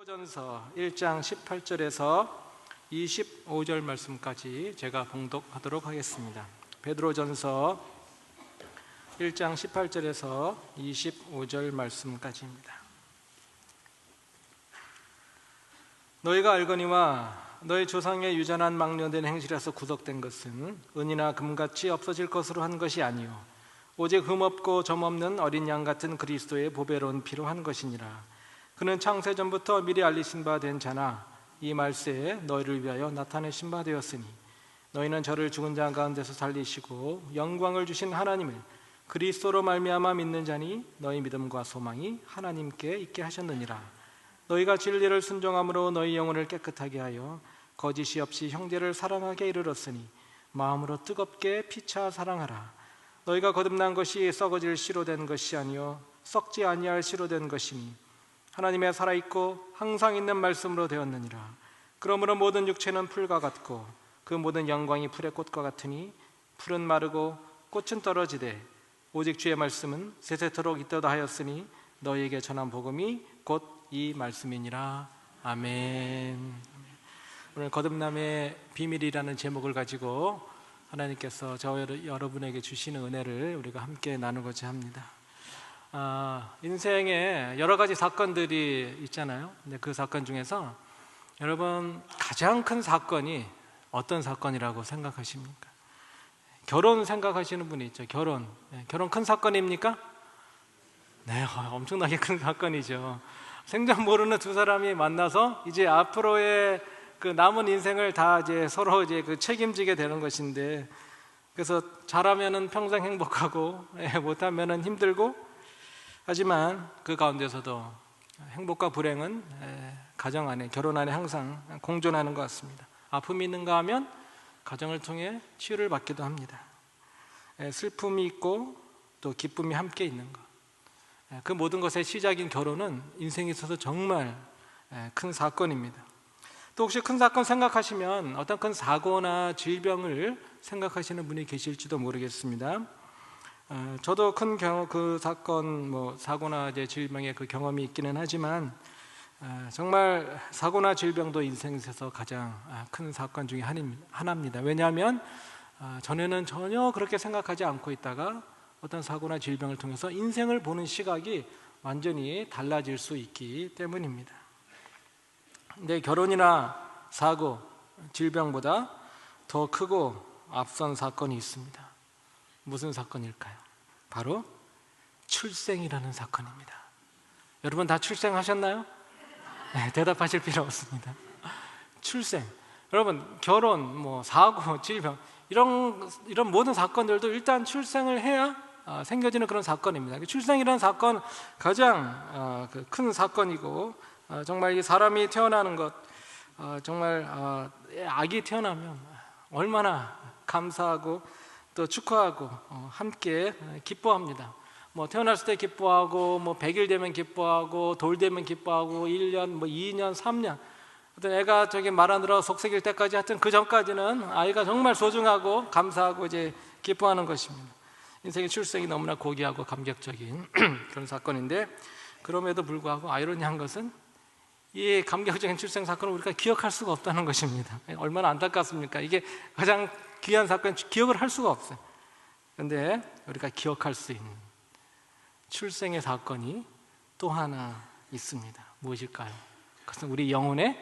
베드로전서 1장 18절에서 25절 말씀까지 제가 봉독하도록 하겠습니다. 베드로전서 1장 18절에서 25절 말씀까지입니다. 너희가 알거니와 너희 조상의 유전한 망령된 행실에서 구속된 것은 은이나 금같이 없어질 것으로 한 것이 아니요 오직 흠없고 점없는 어린 양 같은 그리스도의 보배로운 피로 한 것이니라. 그는 창세전부터 미리 알리신 바 된 자나 이 말세에 너희를 위하여 나타내신 바 되었으니 너희는 저를 죽은 자 가운데서 살리시고 영광을 주신 하나님을 그리스도로 말미암아 믿는 자니 너희 믿음과 소망이 하나님께 있게 하셨느니라. 너희가 진리를 순종함으로 너희 영혼을 깨끗하게 하여 거짓이 없이 형제를 사랑하게 이르렀으니 마음으로 뜨겁게 피차 사랑하라. 너희가 거듭난 것이 썩어질 씨로 된 것이 아니요 썩지 아니할 씨로 된 것이니 하나님의 살아있고 항상 있는 말씀으로 되었느니라. 그러므로 모든 육체는 풀과 같고 그 모든 영광이 풀의 꽃과 같으니 풀은 마르고 꽃은 떨어지되 오직 주의 말씀은 세세토록 있도다 하였으니 너희에게 전한 복음이 곧 이 말씀이니라. 아멘. 오늘 거듭남의 비밀이라는 제목을 가지고 하나님께서 여러분에게 주시는 은혜를 우리가 함께 나누고자 합니다. 인생에 여러 가지 사건들이 있잖아요. 근데 그 사건 중에서 여러분 가장 큰 사건이 어떤 사건이라고 생각하십니까? 결혼 생각하시는 분이 있죠. 결혼 큰 사건입니까? 네, 엄청나게 큰 사건이죠. 생전 모르는 두 사람이 만나서 이제 앞으로의 그 남은 인생을 다 이제 서로 이제 그 책임지게 되는 것인데, 그래서 잘하면은 평생 행복하고 못하면은 힘들고, 하지만 그 가운데서도 행복과 불행은 가정 안에, 결혼 안에 항상 공존하는 것 같습니다. 아픔이 있는가 하면 가정을 통해 치유를 받기도 합니다. 슬픔이 있고 또 기쁨이 함께 있는 것, 그 모든 것의 시작인 결혼은 인생에 있어서 정말 큰 사건입니다. 또 혹시 큰 사건 생각하시면 어떤 큰 사고나 질병을 생각하시는 분이 계실지도 모르겠습니다. 저도 큰 그 사건, 사고나 이제 질병의 그 경험이 있기는 하지만 정말 사고나 질병도 인생에서 가장 큰 사건 중에 하나입니다. 왜냐하면 전에는 전혀 그렇게 생각하지 않고 있다가 어떤 사고나 질병을 통해서 인생을 보는 시각이 완전히 달라질 수 있기 때문입니다. 근데 결혼이나 사고, 질병보다 더 크고 앞선 사건이 있습니다. 무슨 사건일까요? 바로 출생이라는 사건입니다. 여러분 다 출생하셨나요? 네, 대답하실 필요 없습니다. 출생. 여러분 결혼, 사고, 질병 이런 모든 사건들도 일단 출생을 해야 생겨지는 그런 사건입니다. 출생이라는 사건 가장 큰 사건이고, 정말 이 사람이 태어나는 것, 정말 아기 태어나면 얼마나 감사하고 또 축하하고 함께 기뻐합니다. 태어났을 때 기뻐하고 100일 되면 기뻐하고 돌 되면 기뻐하고 1년 2년 3년 어떤 애가 저기 말하느라 속삭일 때까지 하여튼 그 전까지는 아이가 정말 소중하고 감사하고 이제 기뻐하는 것입니다. 인생의 출생이 너무나 고귀하고 감격적인 그런 사건인데, 그럼에도 불구하고 아이러니한 것은 이 감격적인 출생 사건을 우리가 기억할 수가 없다는 것입니다. 얼마나 안타깝습니까? 이게 가장 귀한 사건, 기억을 할 수가 없어요. 그런데 우리가 기억할 수 있는 출생의 사건이 또 하나 있습니다. 무엇일까요? 그것은 우리 영혼의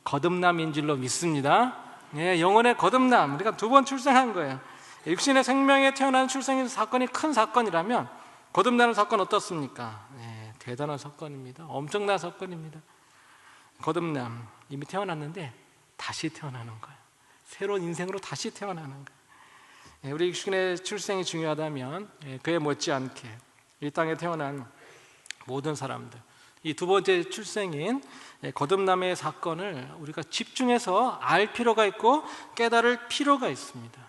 거듭남인 줄로 믿습니다. 영혼의 거듭남, 우리가 두 번 출생한 거예요. 육신의 생명에 태어난 출생의 사건이 큰 사건이라면 거듭나는 사건 어떻습니까? 대단한 사건입니다. 엄청난 사건입니다. 거듭남, 이미 태어났는데 다시 태어나는 거예요. 새로운 인생으로 다시 태어나는 거예요. 우리 육신의 출생이 중요하다면 그에 못지않게 이 땅에 태어난 모든 사람들, 이 두 번째 출생인 거듭남의 사건을 우리가 집중해서 알 필요가 있고 깨달을 필요가 있습니다.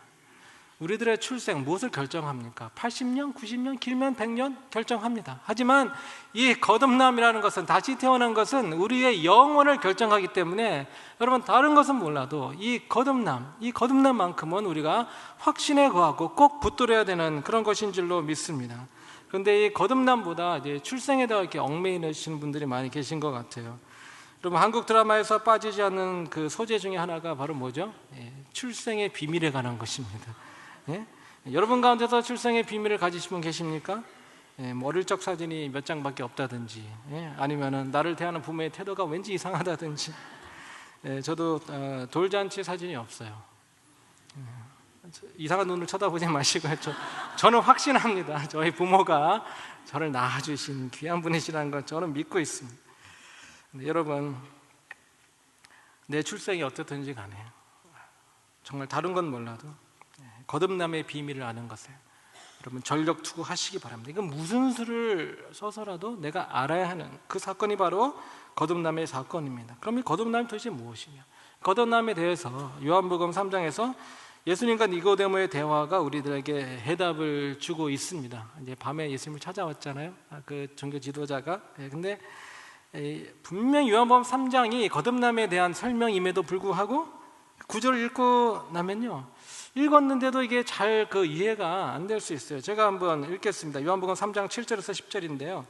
우리들의 출생 무엇을 결정합니까? 80년, 90년, 길면 100년 결정합니다. 하지만 이 거듭남이라는 것은, 다시 태어난 것은 우리의 영혼을 결정하기 때문에 여러분 다른 것은 몰라도 이 거듭남만큼은 우리가 확신에 거하고 꼭 붙들어야 되는 그런 것인 줄로 믿습니다. 그런데 이 거듭남보다 이제 출생에 대해 이렇게 얽매이시는 분들이 많이 계신 것 같아요. 여러분, 한국 드라마에서 빠지지 않는 그 소재 중에 하나가 바로 뭐죠? 출생의 비밀에 관한 것입니다. 여러분 가운데서 출생의 비밀을 가지신 분 계십니까? 뭐 어릴 적 사진이 몇 장밖에 없다든지, 아니면은 나를 대하는 부모의 태도가 왠지 이상하다든지. 저도 돌잔치 사진이 없어요. 이상한 눈을 쳐다보지 마시고요. 저는 확신합니다. 저희 부모가 저를 낳아주신 귀한 분이시라는 걸 저는 믿고 있습니다. 근데 여러분, 내 출생이 어떻든지 간에 정말 다른 건 몰라도 거듭남의 비밀을 아는 것에 여러분 전력 투구하시기 바랍니다. 이건 무슨 수를 써서라도 내가 알아야 하는 그 사건이 바로 거듭남의 사건입니다. 그럼 이 거듭남이 도대체 무엇이냐? 거듭남에 대해서 요한복음 3장에서 예수님과 니고데모의 대화가 우리들에게 해답을 주고 있습니다. 이제 밤에 예수님을 찾아왔잖아요. 그 종교 지도자가. 근데 분명히 요한복음 3장이 거듭남에 대한 설명임에도 불구하고 구절을 읽고 나면요, 읽었는데도 이게 잘 이해가 안 될 수 있어요. 제가 한번 읽겠습니다. 요한복음 3장 7절에서 10절인데요.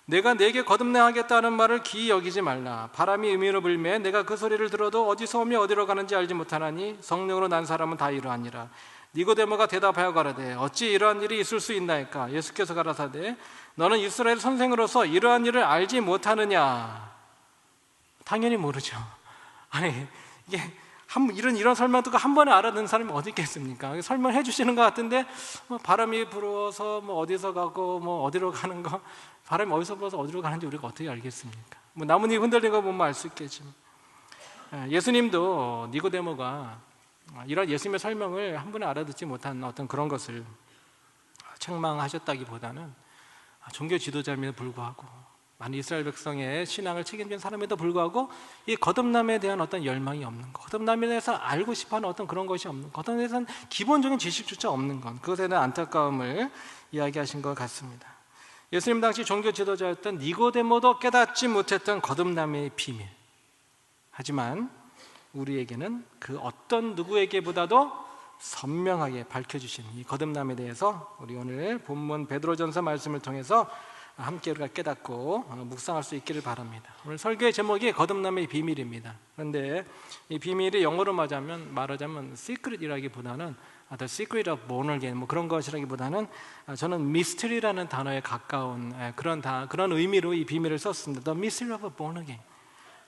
내가 내게 거듭나하겠다는 말을 기이 여기지 말라. 바람이 의미로 불매 내가 그 소리를 들어도 어디서 오며 어디로 가는지 알지 못하나니 성령으로 난 사람은 다 이러하니라. 니고데모가 대답하여 가라되 어찌 이러한 일이 있을 수 있나이까? 예수께서 가라사대 너는 이스라엘 선생으로서 이러한 일을 알지 못하느냐? 당연히 모르죠. 아니, 이게 이런 설명 듣고 한 번에 알아듣는 사람이 어디 있겠습니까? 설명해 주시는 것 같은데 바람이 불어서 어디서 가고 어디로 가는 거, 바람이 어디서 불어서 어디로 가는지 우리가 어떻게 알겠습니까? 나뭇잎 흔들리는 거 보면 알 수 있겠지만, 예수님도 니고데모가 이런 예수님의 설명을 한 번에 알아듣지 못한 어떤 그런 것을 책망하셨다기보다는 종교 지도자임에도 불구하고 많은 이스라엘 백성의 신앙을 책임진 사람에도 불구하고 이 거듭남에 대한 어떤 열망이 없는 것, 거듭남에 대해서 알고 싶어하는 어떤 그런 것이 없는 것, 거듭남에 대해서는 기본적인 지식조차 없는 것, 그것에 대한 안타까움을 이야기하신 것 같습니다. 예수님 당시 종교 지도자였던 니고데모도 깨닫지 못했던 거듭남의 비밀, 하지만 우리에게는 그 어떤 누구에게보다도 선명하게 밝혀주신 이 거듭남에 대해서 우리 오늘 본문 베드로전서 말씀을 통해서 함께 우리가 깨닫고 묵상할 수 있기를 바랍니다. 오늘 설교의 제목이 거듭남의 비밀입니다. 그런데 이 비밀이 영어로 말하자면 secret이라기보다는 the secret of born again 그런 것이라기보다는 저는 mystery라는 단어에 가까운 그런 의미로 이 비밀을 썼습니다. The mystery of born again.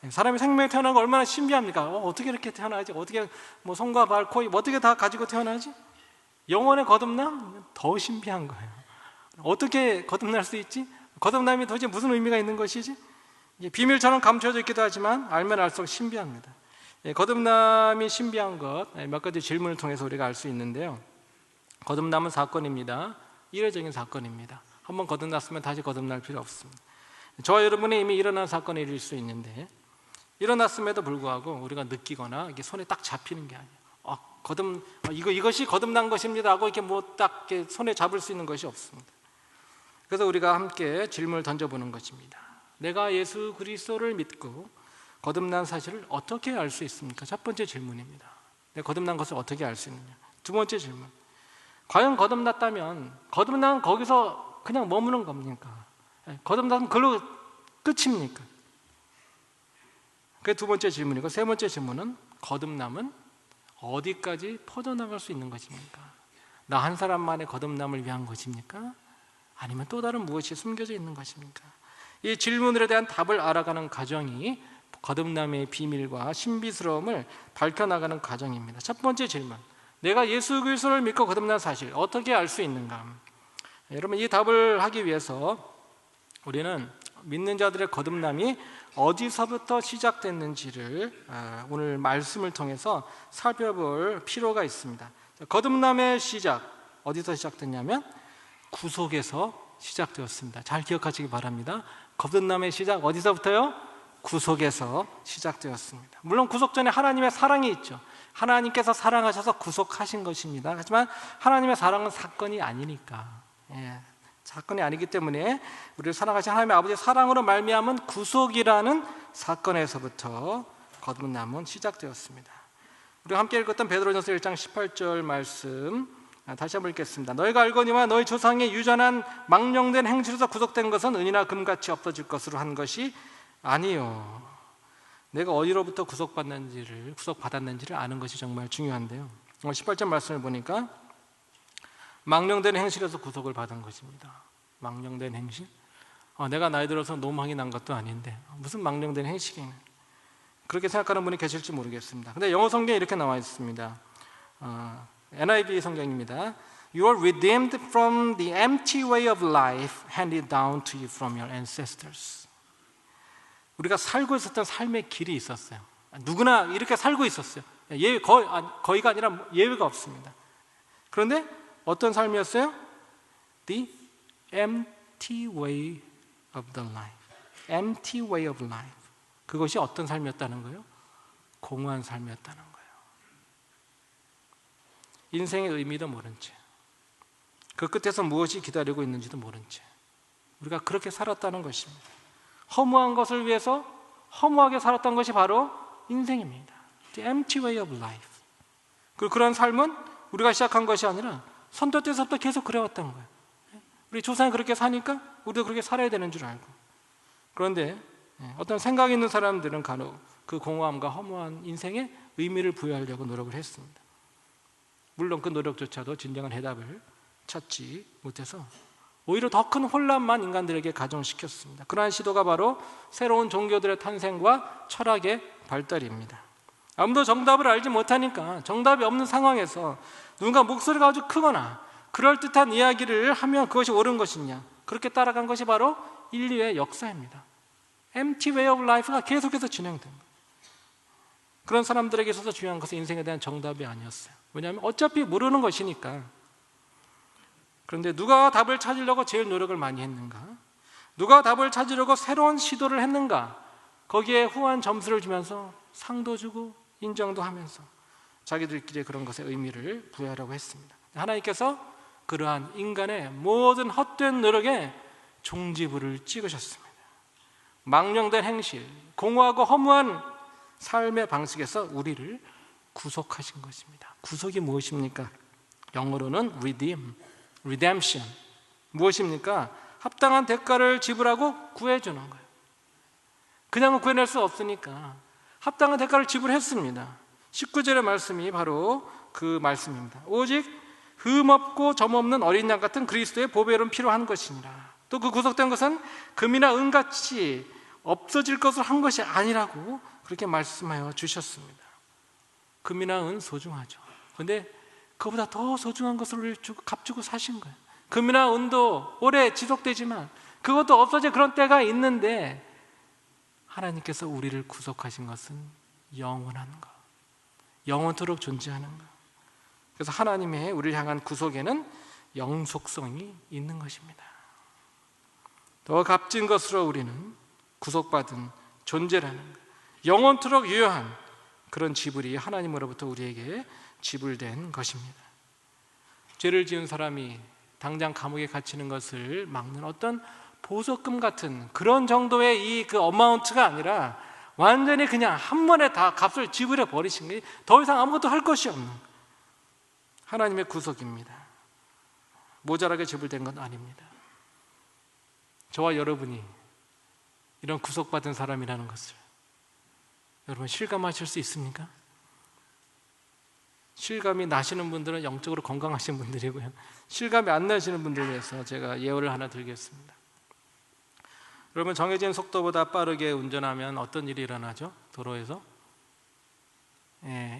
사람이 생명에 태어난 거 얼마나 신비합니까? 어떻게 이렇게 태어나지? 어떻게 손과 발, 코, 입 어떻게 다 가지고 태어나지? 영혼의 거듭남? 더 신비한 거예요. 어떻게 거듭날 수 있지? 거듭남이 도대체 무슨 의미가 있는 것이지? 비밀처럼 감춰져 있기도 하지만 알면 알수록 신비합니다. 거듭남이 신비한 것, 몇 가지 질문을 통해서 우리가 알 수 있는데요. 거듭남은 사건입니다. 이례적인 사건입니다. 한번 거듭났으면 다시 거듭날 필요 없습니다. 저와 여러분이 이미 일어난 사건일 수 있는데 일어났음에도 불구하고 우리가 느끼거나 이게 손에 딱 잡히는 게 아니에요. 이것이 거듭난 것입니다 하고 이렇게 딱 손에 잡을 수 있는 것이 없습니다. 그래서 우리가 함께 질문을 던져보는 것입니다. 내가 예수 그리스도를 믿고 거듭난 사실을 어떻게 알 수 있습니까? 첫 번째 질문입니다. 내가 거듭난 것을 어떻게 알 수 있느냐? 두 번째 질문, 과연 거듭났다면 거듭난 거기서 그냥 머무는 겁니까? 거듭나면 그걸로 끝입니까? 그게 두 번째 질문이고, 세 번째 질문은 거듭남은 어디까지 퍼져나갈 수 있는 것입니까? 나 한 사람만의 거듭남을 위한 것입니까? 아니면 또 다른 무엇이 숨겨져 있는 것입니까? 이 질문들에 대한 답을 알아가는 과정이 거듭남의 비밀과 신비스러움을 밝혀나가는 과정입니다. 첫 번째 질문, 내가 예수 그리스도를 믿고 거듭난 사실 어떻게 알 수 있는가? 여러분, 이 답을 하기 위해서 우리는 믿는 자들의 거듭남이 어디서부터 시작됐는지를 오늘 말씀을 통해서 살펴볼 필요가 있습니다. 거듭남의 시작, 어디서 시작됐냐면 구속에서 시작되었습니다. 잘 기억하시기 바랍니다. 거듭남의 시작 어디서부터요? 구속에서 시작되었습니다. 물론 구속 전에 하나님의 사랑이 있죠. 하나님께서 사랑하셔서 구속하신 것입니다. 하지만 하나님의 사랑은 사건이 아니니까, 사건이 아니기 때문에 우리를 사랑하신 하나님의 아버지의 사랑으로 말미암은 구속이라는 사건에서부터 거듭남은 시작되었습니다. 우리가 함께 읽었던 베드로전서 1장 18절 말씀 다시 한번 읽겠습니다. 너희가 알거니와 너희 조상의 유전한 망령된 행실에서 구속된 것은 은이나 금같이 없어질 것으로 한 것이 아니요 내가 어디로부터 구속받았는지를 아는 것이 정말 중요한데요. 18절 말씀을 보니까 망령된 행실에서 구속을 받은 것입니다. 망령된 행실? 내가 나이 들어서 노망이 난 것도 아닌데 무슨 망령된 행실이냐, 그렇게 생각하는 분이 계실지 모르겠습니다. 근데 영어 성경에 이렇게 나와 있습니다. NIV 성경입니다. You are redeemed from the empty way of life handed down to you from your ancestors. 우리가 살고 있었던 삶의 길이 있었어요. 누구나 이렇게 살고 있었어요. 거의가 아니라 예외가 없습니다. 그런데 어떤 삶이었어요? The empty way of the life. Empty way of life. 그것이 어떤 삶이었다는 거예요? 공허한 삶이었다는 거예요. 인생의 의미도 모른 채, 그 끝에서 무엇이 기다리고 있는지도 모른 채 우리가 그렇게 살았다는 것입니다. 허무한 것을 위해서 허무하게 살았던 것이 바로 인생입니다. The empty way of life. 그리고 그런 삶은 우리가 시작한 것이 아니라 선조 때서부터 계속 그래왔던 거예요. 우리 조상이 그렇게 사니까 우리도 그렇게 살아야 되는 줄 알고. 그런데 어떤 생각 있는 사람들은 간혹 그 공허함과 허무한 인생에 의미를 부여하려고 노력을 했습니다. 물론 그 노력조차도 진정한 해답을 찾지 못해서 오히려 더 큰 혼란만 인간들에게 가중시켰습니다. 그러한 시도가 바로 새로운 종교들의 탄생과 철학의 발달입니다. 아무도 정답을 알지 못하니까 정답이 없는 상황에서 누군가 목소리가 아주 크거나 그럴듯한 이야기를 하면 그것이 옳은 것이냐, 그렇게 따라간 것이 바로 인류의 역사입니다. empty way of life가 계속해서 진행됩니다. 그런 사람들에게 있어서 중요한 것은 인생에 대한 정답이 아니었어요. 왜냐하면 어차피 모르는 것이니까. 그런데 누가 답을 찾으려고 제일 노력을 많이 했는가? 누가 답을 찾으려고 새로운 시도를 했는가? 거기에 후한 점수를 주면서 상도 주고 인정도 하면서 자기들끼리 그런 것에 의미를 부여하려고 했습니다. 하나님께서 그러한 인간의 모든 헛된 노력에 종지부를 찍으셨습니다. 망령된 행실, 공허하고 허무한 삶의 방식에서 우리를 구속하신 것입니다. 구속이 무엇입니까? 영어로는 redemption. 무엇입니까? 합당한 대가를 지불하고 구해주는 거예요. 그냥은 구해낼 수 없으니까 합당한 대가를 지불했습니다. 19절의 말씀이 바로 그 말씀입니다. 오직 흠없고 점없는 어린 양 같은 그리스도의 보배로운 피로 한 것이니라. 또 그 구속된 것은 금이나 은같이 없어질 것을 한 것이 아니라고 그렇게 말씀하여 주셨습니다. 금이나 은 소중하죠. 그런데 그보다 더 소중한 것을 값주고 사신 거예요. 금이나 은도 오래 지속되지만 그것도 없어질 그런 때가 있는데 하나님께서 우리를 구속하신 것은 영원한 것, 영원토록 존재하는 것. 그래서 하나님의 우리를 향한 구속에는 영속성이 있는 것입니다. 더 값진 것으로 우리는 구속받은 존재라는 것, 영원토록 유효한 그런 지불이 하나님으로부터 우리에게 지불된 것입니다. 죄를 지은 사람이 당장 감옥에 갇히는 것을 막는 어떤 보석금 같은 그런 정도의 그 어마운트가 아니라 완전히 그냥 한 번에 다 값을 지불해 버리신 게 더 이상 아무것도 할 것이 없는 하나님의 구속입니다. 모자라게 지불된 건 아닙니다. 저와 여러분이 이런 구속받은 사람이라는 것을 여러분 실감하실 수 있습니까? 실감이 나시는 분들은 영적으로 건강하신 분들이고요, 실감이 안 나시는 분들을 위해서 제가 예언을 하나 드리겠습니다. 여러분, 정해진 속도보다 빠르게 운전하면 어떤 일이 일어나죠? 도로에서?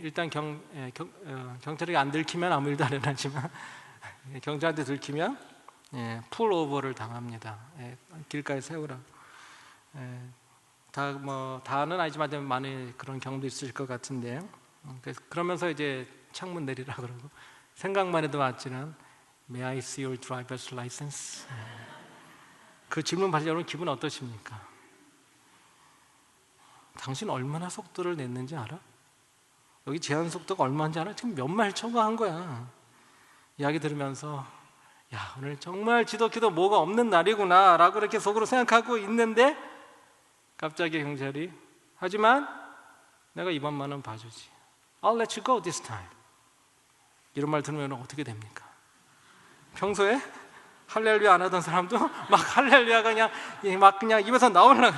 일단 경찰에게 안 들키면 아무 일도 안 일어나지만 경찰한테 들키면 풀오버를 당합니다. 길가에 세우라. 다는 아니지만 많이 그런 경험도 있으실 것 같은데, 그러면서 이제 창문 내리라 그러고, 생각만 해도 맞지만 May I see your driver's license? 그 질문 받을 때 여러분 기분 어떠십니까? 당신 얼마나 속도를 냈는지 알아? 여기 제한 속도가 얼마인지 알아? 지금 몇 마일 초과한 거야. 이야기 들으면서 야, 오늘 정말 지독히도 뭐가 없는 날이구나 라고 이렇게 속으로 생각하고 있는데 갑자기 경찰이 하지만 내가 이번만은 봐주지, I'll let you go this time. 이런 말 들으면 어떻게 됩니까? 평소에 할렐루야 안 하던 사람도 막 할렐루야가 그냥 입에서 나오려고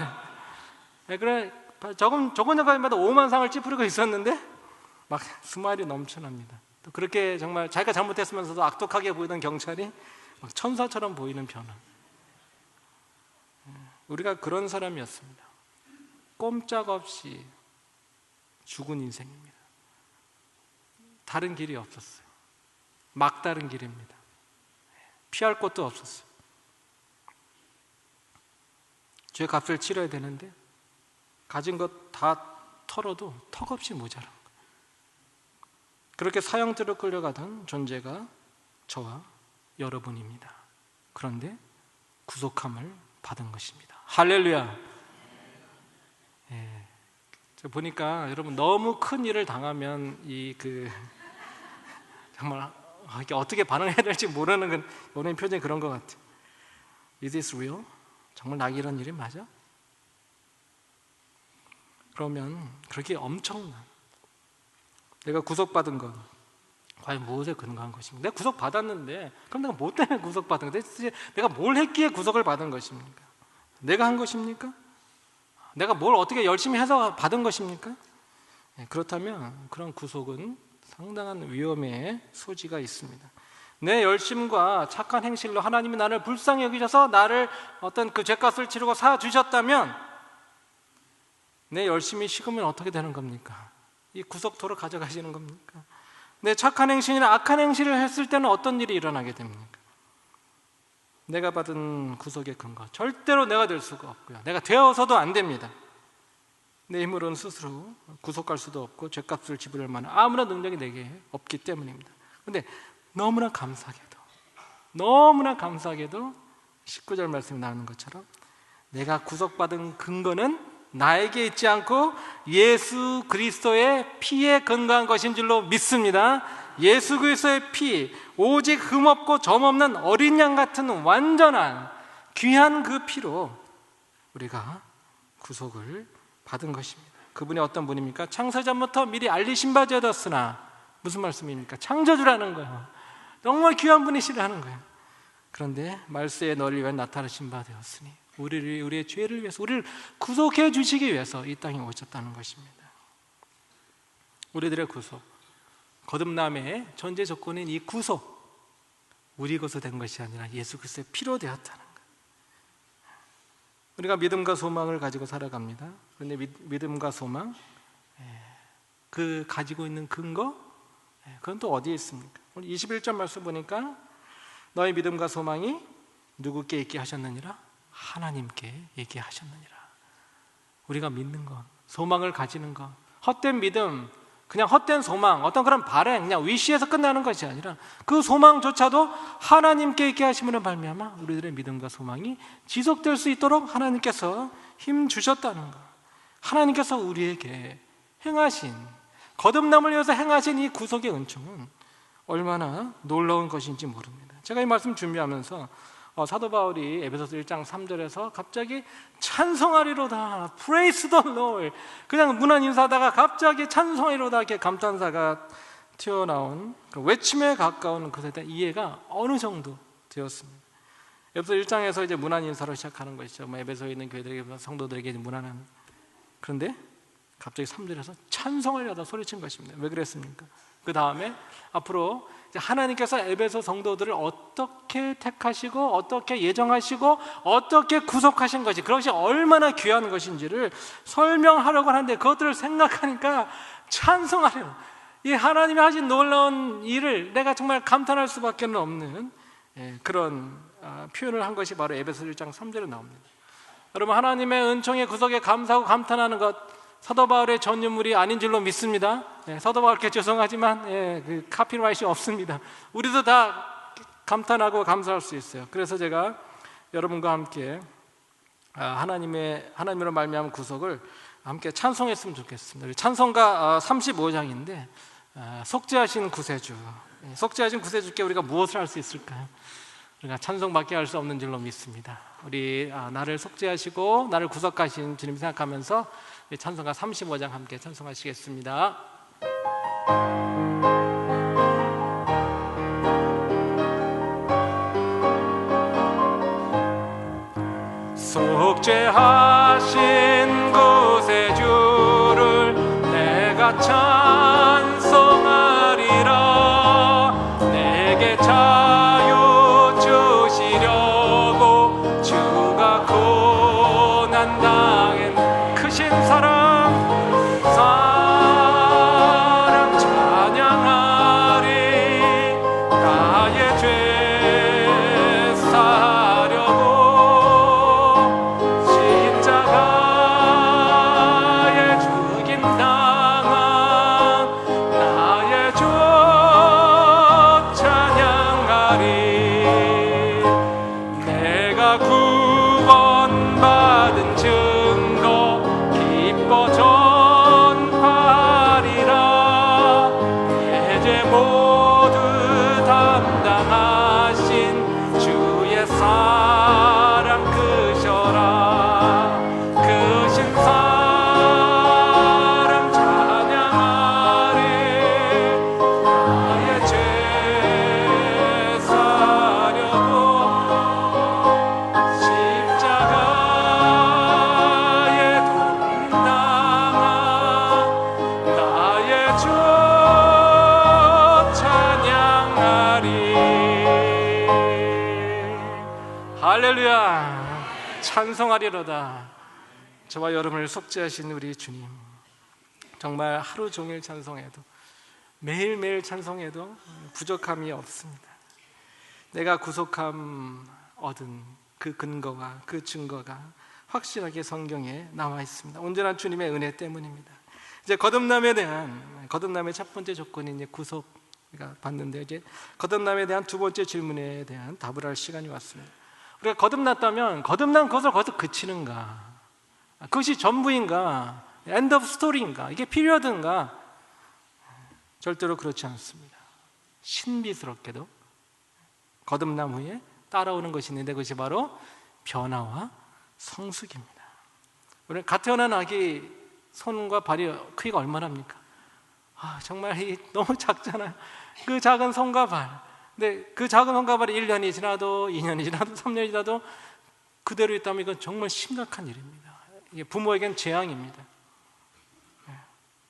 그래. 그래, 조금 전까지마다 오만 상을 찌푸리고 있었는데 막 스마일이 넘쳐납니다. 또 그렇게 정말 자기가 잘못했으면서도 악독하게 보이던 경찰이 막 천사처럼 보이는 변화. 우리가 그런 사람이었습니다. 꼼짝없이 죽은 인생입니다. 다른 길이 없었어요. 막다른 길입니다. 피할 곳도 없었어요. 죄 값을 치러야 되는데 가진 것 다 털어도 턱없이 모자란 거예요. 그렇게 사형죄로 끌려가던 존재가 저와 여러분입니다. 그런데 구속함을 받은 것입니다. 할렐루야. 예. 보니까 여러분 너무 큰 일을 당하면 정말 이게 어떻게 반응해야 될지 모르는 표정이 그런 것 같아요. Is this real? 정말 나에게 이런 일이 맞아? 그러면 그렇게 엄청난 내가 구속받은 것 과연 무엇에 근거한 것입니까? 내가 구속받았는데 그럼 내가 뭐 때문에 구속받은 거야? 내가 뭘 했기에 구속을 받은 것입니까? 내가 한 것입니까? 내가 뭘 어떻게 열심히 해서 받은 것입니까? 그렇다면 그런 구속은 상당한 위험의 소지가 있습니다. 내 열심과 착한 행실로 하나님이 나를 불쌍히 여기셔서 나를 어떤 그 죄값을 치르고 사주셨다면 내 열심이 식으면 어떻게 되는 겁니까? 이 구속토로 가져가시는 겁니까? 내 착한 행실이나 악한 행실을 했을 때는 어떤 일이 일어나게 됩니까? 내가 받은 구속의 근거 절대로 내가 될 수가 없고요. 내가 되어서도 안 됩니다. 내 힘으로는 스스로 구속할 수도 없고 죄값을 지불할 만한 아무런 능력이 내게 없기 때문입니다. 그런데 너무나 감사하게도 19절 말씀이 나오는 것처럼 내가 구속받은 근거는 나에게 있지 않고 예수 그리스도의 피에 근거한 것인 줄로 믿습니다. 예수 그리스도의 피, 오직 흠없고 점없는 어린 양 같은 완전한 귀한 그 피로 우리가 구속을 받은 것입니다. 그분이 어떤 분입니까? 창세전부터 미리 알리신 바 되었으나 무슨 말씀입니까? 창조주라는 거예요. 정말 귀한 분이시라는 거예요. 그런데 말세에 너를 위해 나타나신 바 되었으니 우리의 죄를 위해서 우리를 구속해 주시기 위해서 이 땅에 오셨다는 것입니다. 우리들의 구속, 거듭남의 전제 조건인 이 구속 우리 것으로 된 것이 아니라 예수 그리스도의 피로 되었다는 것. 우리가 믿음과 소망을 가지고 살아갑니다. 그런데 믿음과 소망 그 가지고 있는 근거 그건 또 어디에 있습니까? 오늘 21절 말씀 보니까 너의 믿음과 소망이 누구께 있게 하셨느니라? 하나님께 있게 하셨느니라. 우리가 믿는 것, 소망을 가지는 것, 헛된 믿음, 그냥 헛된 소망, 어떤 그런 바램, 그냥 위시에서 끝나는 것이 아니라 그 소망조차도 하나님께 있게 하심으로 말미암아 우리들의 믿음과 소망이 지속될 수 있도록 하나님께서 힘 주셨다는 것. 하나님께서 우리에게 행하신, 거듭남을 위해서 행하신 이 구속의 은총은 얼마나 놀라운 것인지 모릅니다. 제가 이 말씀 준비하면서 사도 바울이 에베소서 1장 3절에서 갑자기 찬송하리로다, Praise the Lord, 그냥 문안 인사하다가 갑자기 찬송하리로다 이렇게 감탄사가 튀어나온 그 외침에 가까운 것에 대한 이해가 어느 정도 되었습니다. 에베소 1장에서 이제 문안 인사로 시작하는 것이죠. 에베소에 있는 교회들에게, 성도들에게 문안하는. 그런데 갑자기 3절에서 찬송하리로다 소리친 것입니다. 왜 그랬습니까? 그 다음에 앞으로 하나님께서 에베소 성도들을 어떻게 택하시고 어떻게 예정하시고 어떻게 구속하신 것이, 그것이 얼마나 귀한 것인지를 설명하려고 하는데 그것들을 생각하니까 찬송하려, 이 하나님이 하신 놀라운 일을 내가 정말 감탄할 수밖에 없는 그런 표현을 한 것이 바로 에베소 1장 3절에 나옵니다. 여러분, 하나님의 은총의 구속에 감사하고 감탄하는 것, 사도 바울의 전유물이 아닌 줄로 믿습니다. 사도 바울께 죄송하지만 그 카피라이트가 없습니다. 우리도 다 감탄하고 감사할 수 있어요. 그래서 제가 여러분과 함께 하나님으로 말미암은 구속을 함께 찬송했으면 좋겠습니다. 우리 찬송가 35장인데 속죄하신 구세주, 속죄하신 구세주께 우리가 무엇을 할 수 있을까요? 우리가 찬송밖에 할 수 없는 줄로 믿습니다. 우리 나를 속죄하시고 나를 구속하신 주님 생각하면서 찬송가 35장 함께 찬송하시겠습니다. 속죄하신 구세주 찬송하리라. 내게 자유 주시려고 주가 고난 당한 크신 사랑 찬양하리. 나의 죄 사려고 십자가에 죽임 당한 나의 주 찬양하리. 내가 구원받은 증거 기뻐 전파하리라. 내 죄 모두 담당하신 주의 사랑 크셔라. 크신 사랑 찬양하리. 나의 죄 사려고 십자가에 동당한 나의 주 찬양하리. 할렐루야. 찬송하리로다. 저와 여러분을 속죄하신 우리 주님, 정말 하루 종일 찬송해도 매일매일 찬송해도 부족함이 없습니다. 내가 구속함 얻은 그 근거와 그 증거가 확실하게 성경에 나와 있습니다. 온전한 주님의 은혜 때문입니다. 이제 거듭남의 첫 번째 조건이 이제 구속 봤는데, 이제 거듭남에 대한 두 번째 질문에 대한 답을 할 시간이 왔습니다. 우리가 거듭났다면 거듭난 것을 거기서 그치는가? 그것이 전부인가? 엔드 오브 스토리인가? 이게 피리어드인가? 절대로 그렇지 않습니다. 신비스럽게도 거듭남 후에 따라오는 것이 있는데, 그것이 바로 변화와 성숙입니다. 우리 갓 태어난 아기 손과 발이 크기가 얼마나입니까? 정말 너무 작잖아요. 그 작은 손과 발. 근데 그 작은 손과 발이 1년이 지나도 2년이 지나도 3년이 지나도 그대로 있다면 이건 정말 심각한 일입니다. 이게 부모에겐 재앙입니다.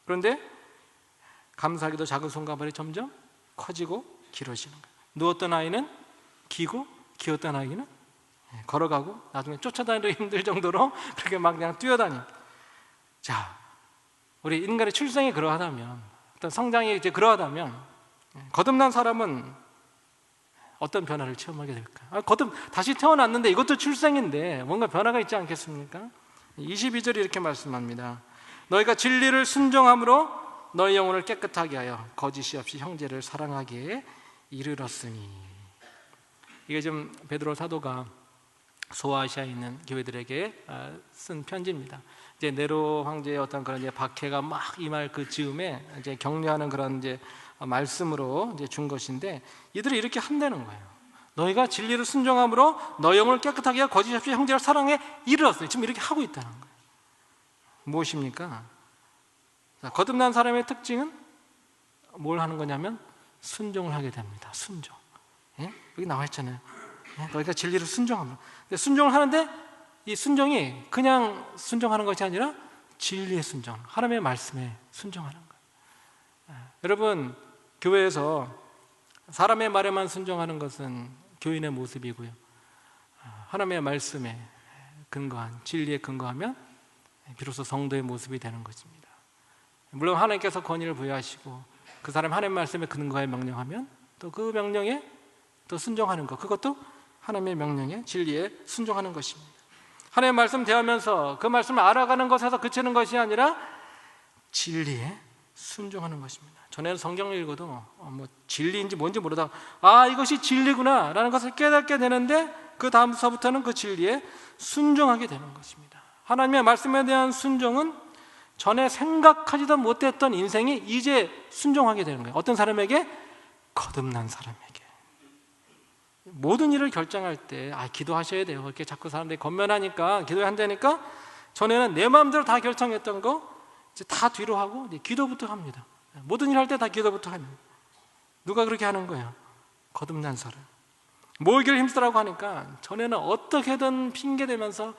그런데 감사하게도 작은 손과 발이 점점 커지고 길어지는 거예요. 누웠던 아이는 기고, 기었던 아이는 걸어가고, 나중에 쫓아다니기도 힘들 정도로 그렇게 막 그냥 뛰어다닙니다. 자, 우리 인간의 출생이 그러하다면, 어떤 성장이 이제 그러하다면, 거듭난 사람은 어떤 변화를 체험하게 될까? 다시 태어났는데 이것도 출생인데 뭔가 변화가 있지 않겠습니까? 22절이 이렇게 말씀합니다. 너희가 진리를 순종함으로 너희 영혼을 깨끗하게 하여 거짓이 없이 형제를 사랑하기에 이르렀으니. 이게 좀 베드로 사도가 소아시아에 있는 교회들에게 쓴 편지입니다. 이제 네로 황제의 어떤 그런 이제 박해가 막 임할 그 즈음에 이제 격려하는 그런 이제 말씀으로 이제 준 것인데, 이들이 이렇게 한다는 거예요. 너희가 진리를 순종함으로 너희 영혼을 깨끗하게 하여 거짓 없이 형제를 사랑에 이르렀어요. 지금 이렇게 하고 있다는 거예요. 무엇입니까? 자, 거듭난 사람의 특징은 뭘 하는 거냐면 순종을 하게 됩니다. 순종. 여기 나와 있잖아요. 너희가 진리를 순종함으로. 근데 순종을 하는데 이 순종이 그냥 순종하는 것이 아니라 진리의 순종, 하나님의 말씀에 순종하는 거예요. 여러분, 교회에서 사람의 말에만 순종하는 것은 교인의 모습이고요, 하나님의 말씀에 근거한, 진리에 근거하면 비로소 성도의 모습이 되는 것입니다. 물론 하나님께서 권위를 부여하시고 그 사람 하나님의 말씀에 근거해 명령하면 또 그 명령에 또 순종하는 것, 그것도 하나님의 명령에, 진리에 순종하는 것입니다. 하나님의 말씀 대하면서 그 말씀을 알아가는 것에서 그치는 것이 아니라 진리에 순종하는 것입니다. 전에는 성경을 읽어도 뭐 진리인지 뭔지 모르다가 이것이 진리구나 라는 것을 깨닫게 되는데, 그 다음서부터는 그 진리에 순종하게 되는 것입니다. 하나님의 말씀에 대한 순종은 전에 생각하지도 못했던 인생이 이제 순종하게 되는 거예요. 어떤 사람에게? 거듭난 사람에게. 모든 일을 결정할 때 기도하셔야 돼요. 이렇게 자꾸 사람들이 권면하니까 기도한다니까, 전에는 내 마음대로 다 결정했던 거 이제 다 뒤로 하고 이제 기도부터 합니다. 모든 일 할 때 다 기도부터 합니다. 누가 그렇게 하는 거예요? 거듭난 사람. 모이기를 힘쓰라고 하니까 전에는 어떻게든 핑계 대면서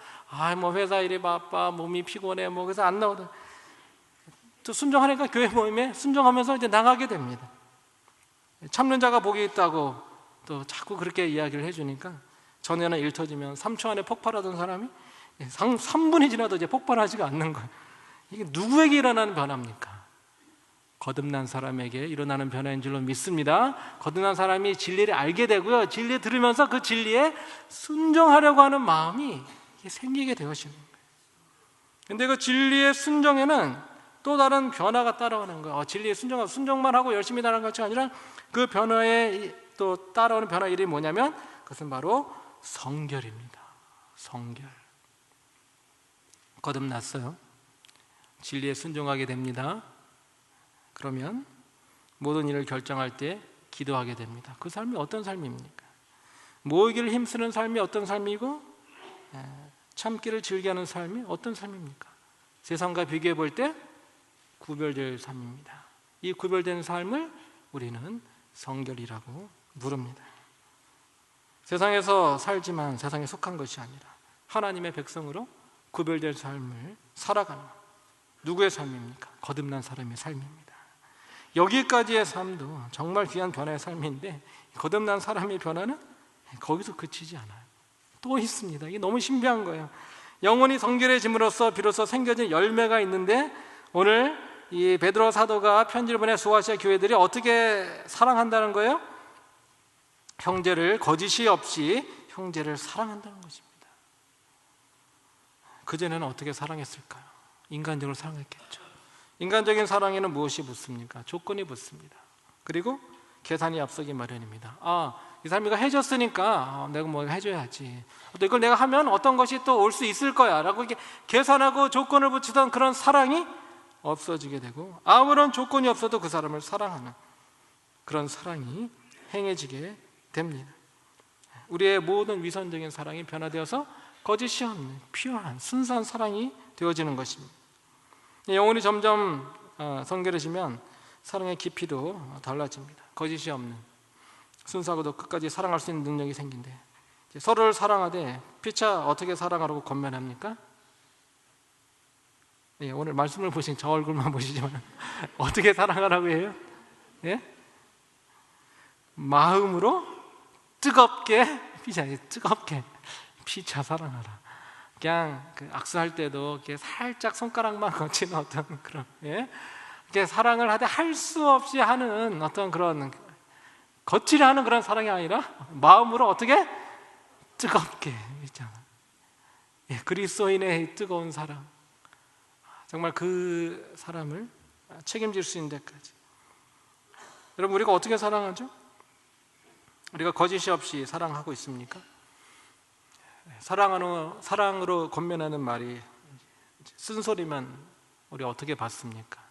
뭐 회사 일이 바빠, 몸이 피곤해, 뭐 그래서 안 나오다. 또 순종하니까 교회 모임에 순종하면서 이제 나가게 됩니다. 참는 자가 복이 있다고 또 자꾸 그렇게 이야기를 해주니까 전에는 일 터지면 3초 안에 폭발하던 사람이 3분이 지나도 이제 폭발하지가 않는 거예요. 이게 누구에게 일어나는 변화입니까? 거듭난 사람에게 일어나는 변화인 줄로 믿습니다. 거듭난 사람이 진리를 알게 되고요, 진리 들으면서 그 진리에 순종하려고 하는 마음이 생기게 되어지는 거예요. 근데 그 진리의 순종에는 또 다른 변화가 따라오는 거예요. 진리에 순종만 하고 열심히 따르는 것이 아니라 그 변화에 또 따라오는 변화 이름이 뭐냐면 그것은 바로 성결입니다. 성결. 거듭났어요. 진리에 순종하게 됩니다. 그러면 모든 일을 결정할 때 기도하게 됩니다. 그 삶이 어떤 삶입니까? 모이기를 힘쓰는 삶이 어떤 삶이고 참기를 즐겨하는 삶이 어떤 삶입니까? 세상과 비교해 볼 때 구별될 삶입니다. 이 구별된 삶을 우리는 성결이라고 부릅니다. 세상에서 살지만 세상에 속한 것이 아니라 하나님의 백성으로 구별된 삶을 살아가는 누구의 삶입니까? 거듭난 사람의 삶입니다. 여기까지의 삶도 정말 귀한 변화의 삶인데 거듭난 사람의 변화는 거기서 그치지 않아요. 또 있습니다. 이게 너무 신비한 거예요. 영혼이 성결해짐으로써 비로소 생겨진 열매가 있는데 오늘 이 베드로 사도가 편지를 보내 소아시아 교회들이 어떻게 사랑한다는 거예요? 형제를 거짓이 없이 형제를 사랑한다는 것입니다. 그전에는 어떻게 사랑했을까요? 인간적으로 사랑했겠죠. 인간적인 사랑에는 무엇이 붙습니까? 조건이 붙습니다. 그리고 계산이 앞서기 마련입니다. 이 사람이 이거 해줬으니까 내가 뭐 해줘야지. 또 이걸 내가 하면 어떤 것이 또 올 수 있을 거야 라고 이렇게 계산하고 조건을 붙이던 그런 사랑이 없어지게 되고 아무런 조건이 없어도 그 사람을 사랑하는 그런 사랑이 행해지게 됩니다. 우리의 모든 위선적인 사랑이 변화되어서 거짓이 없는 피어한 순수한 사랑이 되어지는 것입니다. 영혼이 점점 성결해지면 사랑의 깊이도 달라집니다. 거짓이 없는 순수하고도 끝까지 사랑할 수 있는 능력이 생긴대. 서로를 사랑하되 피차 어떻게 사랑하라고 권면합니까? 오늘 말씀을 보신 저 얼굴만 보시지만 어떻게 사랑하라고 해요? 예? 마음으로 뜨겁게 피차 사랑하라. 그냥 악수할 때도 이렇게 살짝 손가락만 거치는 어떤 그런 이렇게 사랑을 하되 할 수 없이 하는 어떤 그런 거칠어 하는 그런 사랑이 아니라 마음으로 어떻게 뜨겁게 있잖아. 그리스도인의 뜨거운 사랑, 정말 그 사람을 책임질 수 있는 데까지. 여러분, 우리가 어떻게 사랑하죠? 우리가 거짓이 없이 사랑하고 있습니까? 사랑으로 권면하는 말이 쓴소리만 우리 어떻게 받습니까?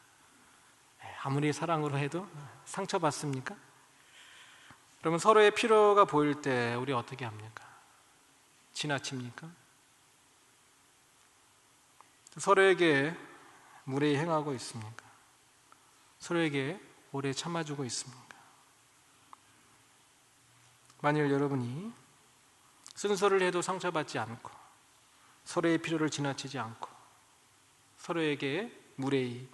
아무리 사랑으로 해도 상처받습니까? 그러면 서로의 필요가 보일 때 우리 어떻게 합니까? 지나칩니까? 서로에게 무례히 행하고 있습니까? 서로에게 오래 참아주고 있습니까? 만일 여러분이 쓴소리를 해도 상처받지 않고 서로의 필요를 지나치지 않고 서로에게 무례히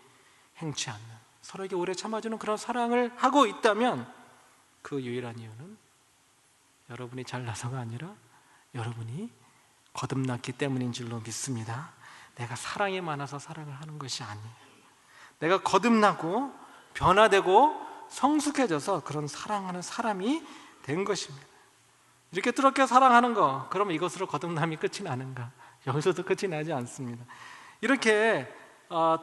행치 않는, 서로에게 오래 참아주는 그런 사랑을 하고 있다면 그 유일한 이유는 여러분이 잘나서가 아니라 여러분이 거듭났기 때문인 줄로 믿습니다. 내가 사랑이 많아서 사랑을 하는 것이 아니에요. 내가 거듭나고 변화되고 성숙해져서 그런 사랑하는 사람이 된 것입니다. 이렇게 뜨겁게 사랑하는 거, 그러면 이것으로 거듭남이 끝이 나는가? 여기서도 끝이 나지 않습니다. 이렇게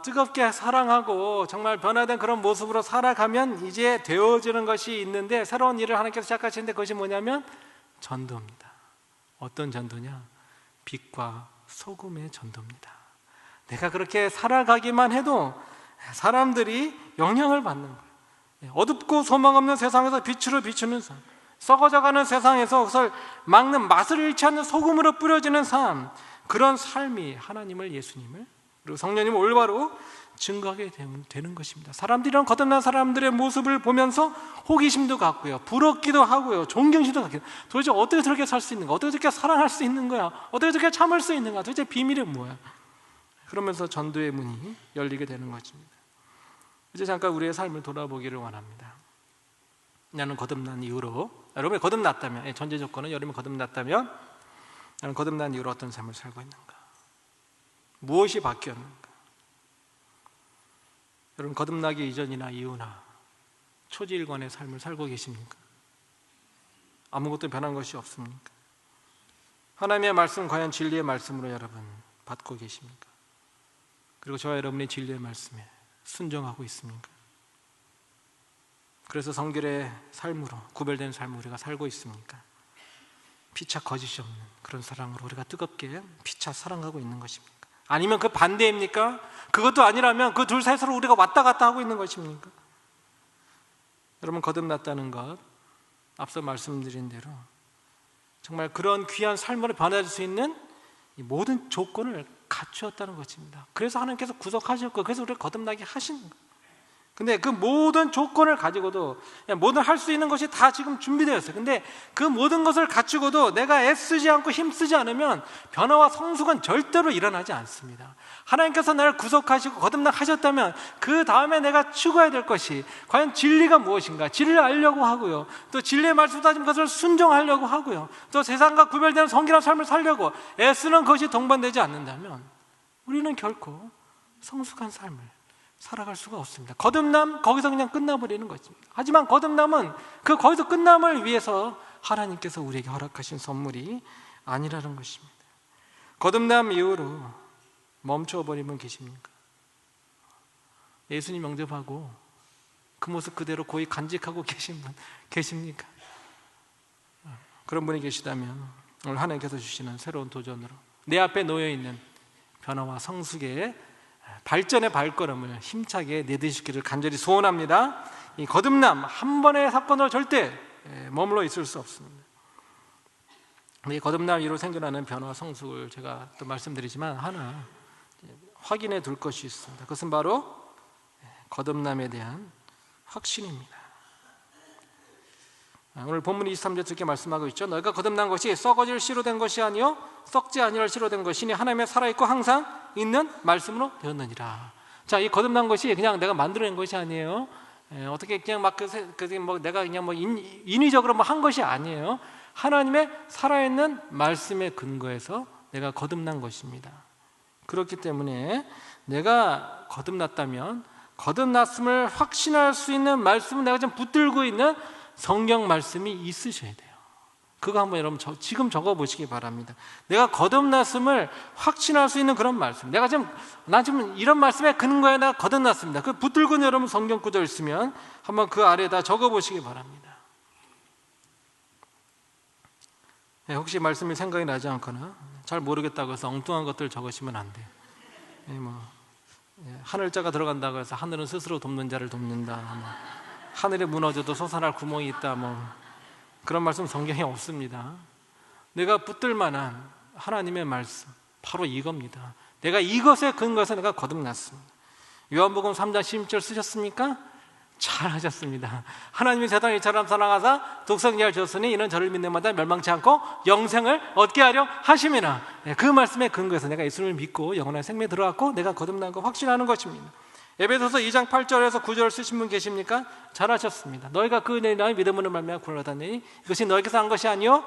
뜨겁게 사랑하고 정말 변화된 그런 모습으로 살아가면 이제 되어지는 것이 있는데, 새로운 일을 하나님께서 시작하시는데 그것이 뭐냐면 전도입니다. 어떤 전도냐? 빛과 소금의 전도입니다. 내가 그렇게 살아가기만 해도 사람들이 영향을 받는 거예요. 어둡고 소망 없는 세상에서 빛으로 비추는 삶, 썩어져가는 세상에서 그것을 막는, 맛을 잃지 않는 소금으로 뿌려지는 삶, 그런 삶이 하나님을, 예수님을, 그리고 성령님을 올바로 증거하게 되는 것입니다. 사람들이 이런 거듭난 사람들의 모습을 보면서 호기심도 갖고요, 부럽기도 하고요, 존경심도 갖고요. 도대체 어떻게 저렇게 살 수 있는가? 어떻게 저렇게 사랑할 수 있는 거야? 어떻게 저렇게 참을 수 있는가? 도대체 비밀이 뭐야? 그러면서 전도의 문이 열리게 되는 것입니다. 이제 잠깐 우리의 삶을 돌아보기를 원합니다. 나는 거듭난 이후로, 여러분이 거듭났다면, 전제 조건은 여러분이 거듭났다면 나는 거듭난 이후로 어떤 삶을 살고 있는가? 무엇이 바뀌었는가? 여러분 거듭나기 이전이나 이후나 초지일관의 삶을 살고 계십니까? 아무것도 변한 것이 없습니까? 하나님의 말씀 과연 진리의 말씀으로 여러분 받고 계십니까? 그리고 저와 여러분이 진리의 말씀에 순종하고 있습니까? 그래서 성결의 삶으로, 구별된 삶으로 우리가 살고 있습니까? 피차 거짓이 없는 그런 사랑으로 우리가 뜨겁게 피차 사랑하고 있는 것입니까? 아니면 그 반대입니까? 그것도 아니라면 그 둘 사이로 우리가 왔다 갔다 하고 있는 것입니까? 여러분 거듭났다는 것, 앞서 말씀드린 대로 정말 그런 귀한 삶으로 변화될 수 있는 이 모든 조건을 갖추었다는 것입니다. 그래서 하나님께서 구속하셨고, 그래서 우리를 거듭나게 하신 거예요. 근데 그 모든 조건을 가지고도, 모든 할 수 있는 것이 다 지금 준비되어 있어요. 근데 그 모든 것을 갖추고도 내가 애쓰지 않고 힘쓰지 않으면 변화와 성숙은 절대로 일어나지 않습니다. 하나님께서 나를 구속하시고 거듭나게 하셨다면 그 다음에 내가 추구해야 될 것이 과연 진리가 무엇인가, 진리를 알려고 하고요, 또 진리의 말씀 따진 것을 순종하려고 하고요, 또 세상과 구별되는 성결한 삶을 살려고 애쓰는 것이 동반되지 않는다면 우리는 결코 성숙한 삶을 살아갈 수가 없습니다. 거듭남, 거기서 그냥 끝나버리는 것입니다. 하지만 거듭남은 그 거기서 끝남을 위해서 하나님께서 우리에게 허락하신 선물이 아니라는 것입니다. 거듭남 이후로 멈춰버린 분 계십니까? 예수님 영접하고 그 모습 그대로 고이 간직하고 계신 분 계십니까? 그런 분이 계시다면 오늘 하나님께서 주시는 새로운 도전으로 내 앞에 놓여있는 변화와 성숙의 발전의 발걸음을 힘차게 내딛으시기를 간절히 소원합니다. 이 거듭남 한 번의 사건으로 절대 머물러 있을 수 없습니다. 이 거듭남 이후로 생겨나는 변화와 성숙을 제가 또 말씀드리지만 하나 확인해 둘 것이 있습니다. 그것은 바로 거듭남에 대한 확신입니다. 오늘 본문 23절 이렇게 말씀하고 있죠. 너희가 거듭난 것이 썩어질 씨로 된 것이 아니요 썩지 아니할 씨로 된 것이니 하나님의 살아있고 항상 있는 말씀으로 되었느니라. 자, 이 거듭난 것이 그냥 내가 만들어낸 것이 아니에요. 어떻게 그냥 막 내가 그냥 인위적으로 한 것이 아니에요. 하나님의 살아있는 말씀에 근거해서 내가 거듭난 것입니다. 그렇기 때문에 내가 거듭났다면 거듭났음을 확신할 수 있는 말씀은 내가 좀 붙들고 있는 성경 말씀이 있으셔야 돼요. 그거 한번 여러분 지금 적어보시기 바랍니다. 내가 거듭났음을 확신할 수 있는 그런 말씀, 난 지금 이런 말씀에 근거해 내가 거듭났습니다. 그 붙들고 있는 여러분 성경 구절 있으면 한번 그 아래에다 적어보시기 바랍니다. 혹시 말씀이 생각이 나지 않거나 잘 모르겠다고 해서 엉뚱한 것들 적으시면 안 돼요. 하늘자가 들어간다고 해서 하늘은 스스로 돕는 자를 돕는다, 하늘에 무너져도 솟아날 구멍이 있다, 그런 말씀 성경에 없습니다. 내가 붙들 만한 하나님의 말씀 바로 이겁니다. 내가 이것에 근거해서 내가 거듭났습니다. 요한복음 3장 16절 쓰셨습니까? 잘하셨습니다. 하나님이 세상을 이처럼 사랑하사 독생자를 주셨으니 이는 저를 믿는 마다 멸망치 않고 영생을 얻게 하려 하심이라. 그 말씀에 근거해서 내가 예수님을 믿고 영원한 생명에 들어갔고 내가 거듭난 거 확신하는 것입니다. 에베소서 2장 8절에서 9절 쓰신 분 계십니까? 잘하셨습니다. 너희가 그 너희 믿음으로 말미암아 구원을 얻었느니 이것이 너희께서 한 것이 아니요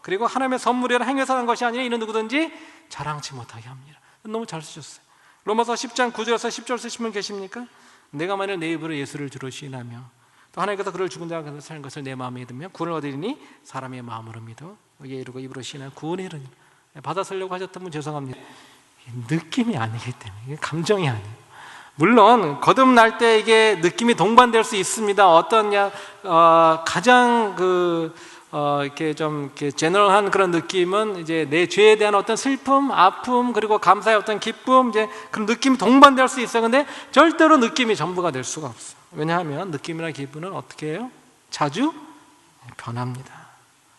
그리고 하나님의 선물이라 행위에서 한 것이 아니니 이는 누구든지 자랑치 못하게 합니다. 너무 잘 쓰셨어요. 로마서 10장 9절에서 10절 쓰신 분 계십니까? 내가 만일 내 입으로 예수를 주로 시인하며 또 하나님께서 그를 죽은 자가 가서 사는 것을 내 마음에 믿으며 구원을 얻으리니 사람의 마음으로 믿어 의에 이르고 입으로 시인하여 구원을 이루니라. 받아 쓰려고 하셨던 분 죄송합니다. 느낌이 아니기 때문에 이게 감정이 아니에요. 물론 거듭날 때 이게 느낌이 동반될 수 있습니다. 가장 이렇게 좀 이렇게 제너럴한 그런 느낌은 이제 내 죄에 대한 어떤 슬픔, 아픔, 그리고 감사의 어떤 기쁨, 이제 그런 느낌이 동반될 수 있어요. 근데 절대로 느낌이 전부가 될 수가 없어요. 왜냐하면 느낌이나 기분은 어떻게 해요? 자주 변합니다.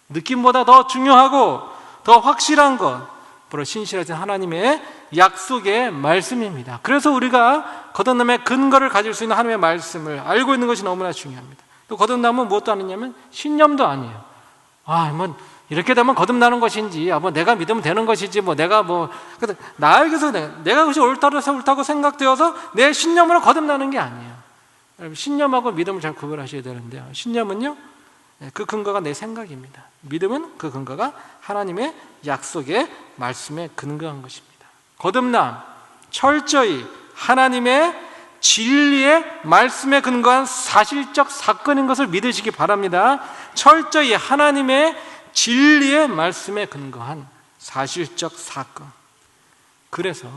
느낌보다 더 중요하고 더 확실한 것 바로 신실하신 하나님의 약속의 말씀입니다. 그래서 우리가 거듭남의 근거를 가질 수 있는 하나님의 말씀을 알고 있는 것이 너무나 중요합니다. 또 거듭남은 무엇도 아니냐면 신념도 아니에요. 이렇게 되면 거듭나는 것인지, 내가 믿으면 되는 것이지, 나에게서 내가 그것이 옳다고 생각되어서 내 신념으로 거듭나는 게 아니에요. 신념하고 믿음을 잘 구별하셔야 되는데요. 신념은요, 그 근거가 내 생각입니다. 믿음은 그 근거가 하나님의 약속의 말씀에 근거한 것입니다. 거듭남, 철저히 하나님의 진리의 말씀에 근거한 사실적 사건인 것을 믿으시기 바랍니다. 철저히 하나님의 진리의 말씀에 근거한 사실적 사건. 그래서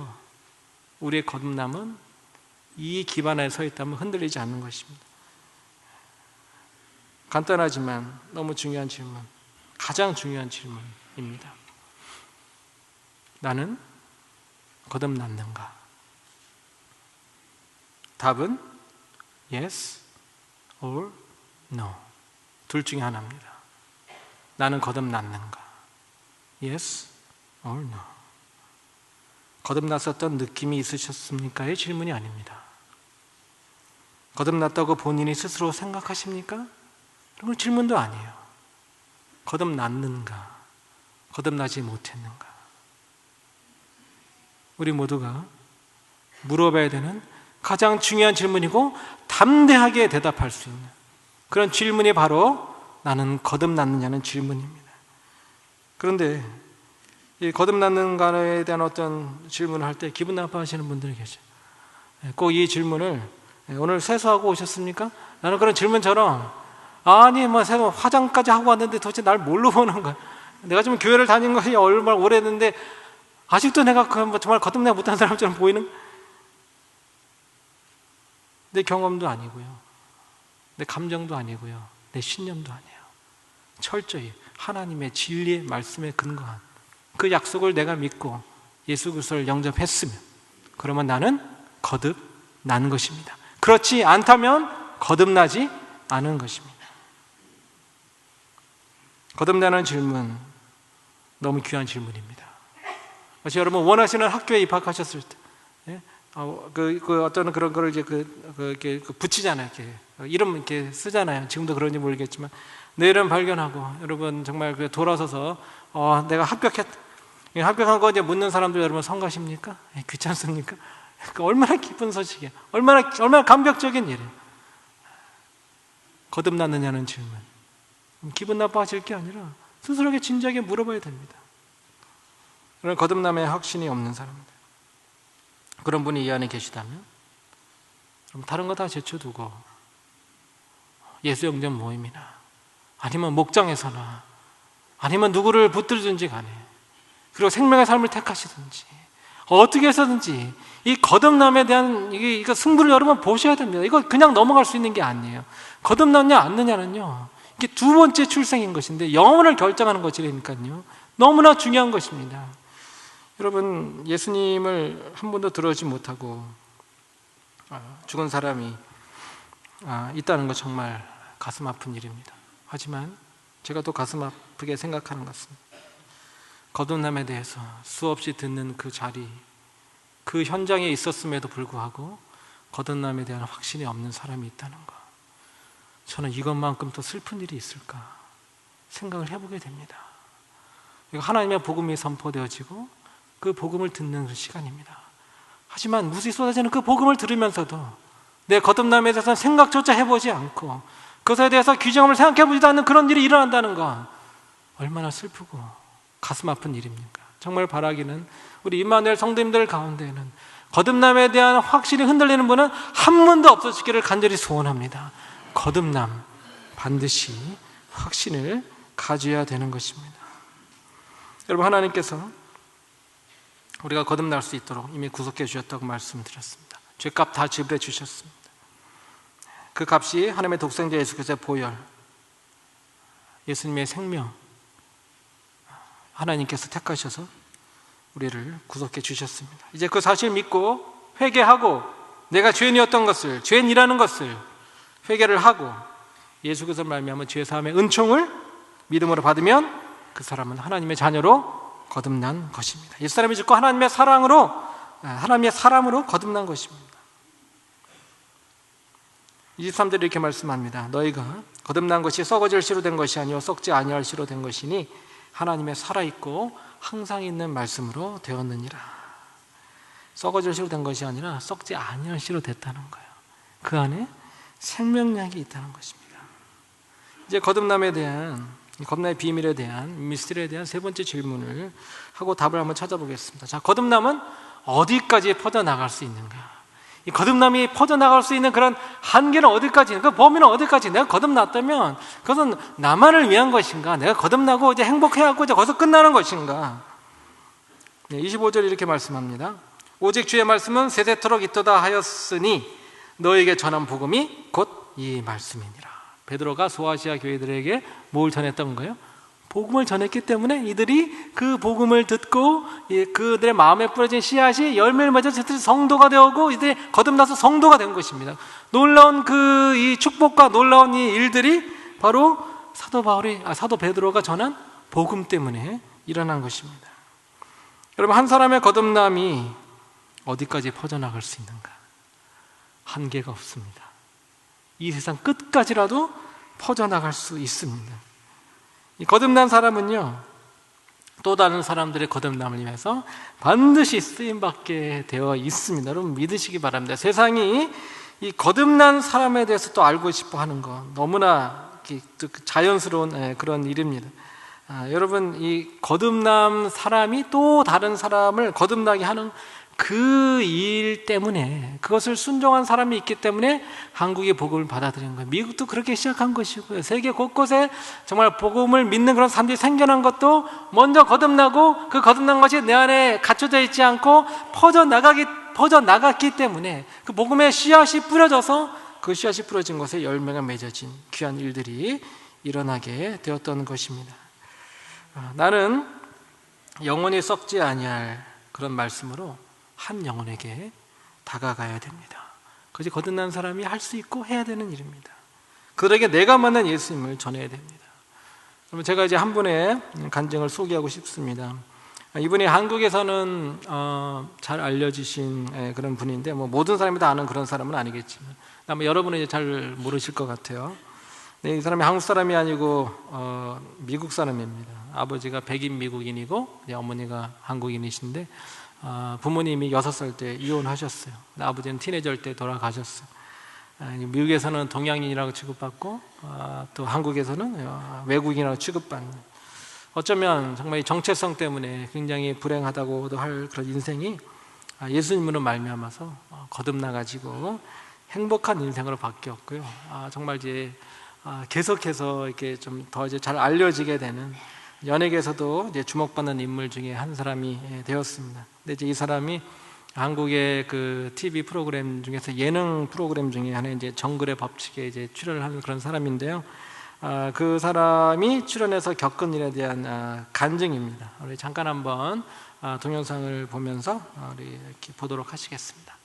우리의 거듭남은 이 기반에 서 있다면 흔들리지 않는 것입니다. 간단하지만 너무 중요한 질문, 가장 중요한 질문입니다. 나는 거듭났는가? 답은 yes or no. 둘 중에 하나입니다. 나는 거듭났는가? yes or no. 거듭났었던 느낌이 있으셨습니까?의 질문이 아닙니다. 거듭났다고 본인이 스스로 생각하십니까? 그런 질문도 아니에요. 거듭났는가? 거듭나지 못했는가? 우리 모두가 물어봐야 되는 가장 중요한 질문이고 담대하게 대답할 수 있는 그런 질문이 바로 나는 거듭났느냐는 질문입니다. 그런데 이 거듭났는가에 대한 어떤 질문을 할 때 기분 나빠하시는 분들이 계셔요. 꼭 이 질문을 오늘 세수하고 오셨습니까? 나는 그런 질문처럼 아니 뭐 세수 화장까지 하고 왔는데 도대체 날 뭘로 보는 거야? 내가 좀 교회를 다닌 것이 얼마나 오래됐는데 아직도 내가 정말 거듭나 못한 사람처럼 보이는 내 경험도 아니고요, 내 감정도 아니고요, 내 신념도 아니에요. 철저히 하나님의 진리의 말씀에 근거한 그 약속을 내가 믿고 예수 그리스도를 영접했으면 그러면 나는 거듭난 것입니다. 그렇지 않다면 거듭나지 않은 것입니다. 거듭나는 질문, 너무 귀한 질문입니다. 마치 여러분 원하시는 학교에 입학하셨을 때 어떤 그런 거를 이제 이렇게 붙이잖아요. 이렇게 이름 이렇게 쓰잖아요. 지금도 그런지 모르겠지만 내 이름 발견하고 여러분 정말 돌아서서 내가 합격한 거 이제 묻는 사람들 여러분 성가십니까? 귀찮습니까? 얼마나 기쁜 소식이에요. 얼마나 감격적인 일이에요. 거듭났느냐는 질문. 기분 나빠하실 게 아니라 스스로에게 진지하게 물어봐야 됩니다. 그런 거듭남의 확신이 없는 사람들, 그런 분이 이 안에 계시다면 그럼 다른 거 다 제쳐두고 예수 영접 모임이나 아니면 목장에서나 아니면 누구를 붙들든지 간에 그리고 생명의 삶을 택하시든지 어떻게 해서든지 이 거듭남에 대한 이거 승부를 여러분 보셔야 됩니다. 이거 그냥 넘어갈 수 있는 게 아니에요. 거듭났냐 안 느냐는요, 이게 두 번째 출생인 것인데 영혼을 결정하는 것이니까요 너무나 중요한 것입니다. 여러분, 예수님을 한 번도 들어오지 못하고 죽은 사람이 있다는 것 정말 가슴 아픈 일입니다. 하지만 제가 또 가슴 아프게 생각하는 것은 거듭남에 대해서 수없이 듣는 그 자리, 그 현장에 있었음에도 불구하고 거듭남에 대한 확신이 없는 사람이 있다는 것, 저는 이것만큼 더 슬픈 일이 있을까 생각을 해보게 됩니다. 하나님의 복음이 선포되어지고 그 복음을 듣는 시간입니다. 하지만 무수히 쏟아지는 그 복음을 들으면서도 내 거듭남에 대해서 생각조차 해보지 않고 그것에 대해서 규정을 생각해보지도 않는 그런 일이 일어난다는 것, 얼마나 슬프고 가슴 아픈 일입니까? 정말 바라기는 우리 임마누엘 성도님들 가운데에는 거듭남에 대한 확신이 흔들리는 분은 한 분도 없어지기를 간절히 소원합니다. 거듭남 반드시 확신을 가져야 되는 것입니다. 여러분, 하나님께서 우리가 거듭날 수 있도록 이미 구속해 주셨다고 말씀드렸습니다. 죄값 다 지불해 주셨습니다. 그 값이 하나님의 독생자 예수 그리스도의 보혈, 예수님의 생명, 하나님께서 택하셔서 우리를 구속해 주셨습니다. 이제 그 사실 믿고 회개하고 내가 죄인이었던 것을, 죄인이라는 것을 회개를 하고 예수 그리스도를 말미암아 죄 사함의 은총을 믿음으로 받으면 그 사람은 하나님의 자녀로 거듭난 것입니다. 옛사람이 죽고 하나님의 사람으로 거듭난 것입니다. 23절에 이렇게 말씀합니다. 너희가 거듭난 것이 썩어질 씨로 된 것이 아니요 썩지 아니할 씨로 된 것이니 하나님의 살아있고 항상 있는 말씀으로 되었느니라. 썩어질 씨로 된 것이 아니라 썩지 아니할 씨로 됐다는 거예요. 그 안에 생명력이 있다는 것입니다. 이제 거듭남의 비밀에 대한 미스터리에 대한 세 번째 질문을 하고 답을 한번 찾아보겠습니다. 자, 거듭남은 어디까지 퍼져나갈 수 있는가? 이 거듭남이 퍼져나갈 수 있는 그런 한계는 어디까지, 그 범위는 어디까지? 내가 거듭났다면 그것은 나만을 위한 것인가? 내가 거듭나고 이제 행복해하고 이제 거기서 끝나는 것인가? 25절 이렇게 말씀합니다. 오직 주의 말씀은 세세토록 있도다 하였으니 너에게 전한 복음이 곧 이 말씀이니라. 베드로가 소아시아 교회들에게 뭘 전했던 거예요? 복음을 전했기 때문에 이들이 그 복음을 듣고 그들의 마음에 뿌려진 씨앗이 열매를 맺어 성도가 되고 이들이 거듭나서 성도가 된 것입니다. 놀라운 이 축복과 놀라운 이 일들이 바로 사도 베드로가 전한 복음 때문에 일어난 것입니다. 여러분, 한 사람의 거듭남이 어디까지 퍼져나갈 수 있는가? 한계가 없습니다. 이 세상 끝까지라도 퍼져나갈 수 있습니다. 이 거듭난 사람은요, 또 다른 사람들의 거듭남을 위해서 반드시 쓰임받게 되어 있습니다. 여러분 믿으시기 바랍니다. 세상이 이 거듭난 사람에 대해서 또 알고 싶어 하는 것, 너무나 자연스러운 그런 일입니다. 여러분, 이 거듭난 사람이 또 다른 사람을 거듭나게 하는 그 일 때문에, 그것을 순종한 사람이 있기 때문에 한국의 복음을 받아들인 거예요. 미국도 그렇게 시작한 것이고요. 세계 곳곳에 정말 복음을 믿는 그런 사람들이 생겨난 것도 먼저 거듭나고, 그 거듭난 것이 내 안에 갖춰져 있지 않고 퍼져나갔기 때문에 그 복음의 씨앗이 뿌려져서 그 씨앗이 뿌려진 것에 열매가 맺어진 귀한 일들이 일어나게 되었던 것입니다. 나는 영원히 썩지 아니할 그런 말씀으로 한 영혼에게 다가가야 됩니다. 그것이 거듭난 사람이 할 수 있고 해야 되는 일입니다. 그들에게 내가 만난 예수님을 전해야 됩니다. 그러면 제가 이제 한 분의 간증을 소개하고 싶습니다. 이분이 한국에서는 잘 알려지신 그런 분인데, 모든 사람이 다 아는 그런 사람은 아니겠지만 아마 여러분은 이제 잘 모르실 것 같아요. 이 사람이 한국 사람이 아니고 미국 사람입니다. 아버지가 백인 미국인이고 어머니가 한국인이신데, 부모님이 6살 때 이혼하셨어요. 아버지는 티네이저 때 돌아가셨어요. 미국에서는 동양인이라고 취급받고 또 한국에서는 외국인이라고 취급받는, 어쩌면 정말 이 정체성 때문에 굉장히 불행하다고도 할 그런 인생이 예수님으로 말미암아서 거듭나가지고 행복한 인생으로 바뀌었고요. 정말 이제 계속해서 이렇게 좀 더 이제 잘 알려지게 되는, 연예계에서도 이제 주목받는 인물 중에 한 사람이 되었습니다. 근데 이제 이 사람이 한국의 그 TV 프로그램 중에서 예능 프로그램 중에 하나, 이제 정글의 법칙에 이제 출연을 하는 그런 사람인데요. 그 사람이 출연해서 겪은 일에 대한 간증입니다. 우리 잠깐 한번 동영상을 보면서 우리 이렇게 보도록 하시겠습니다.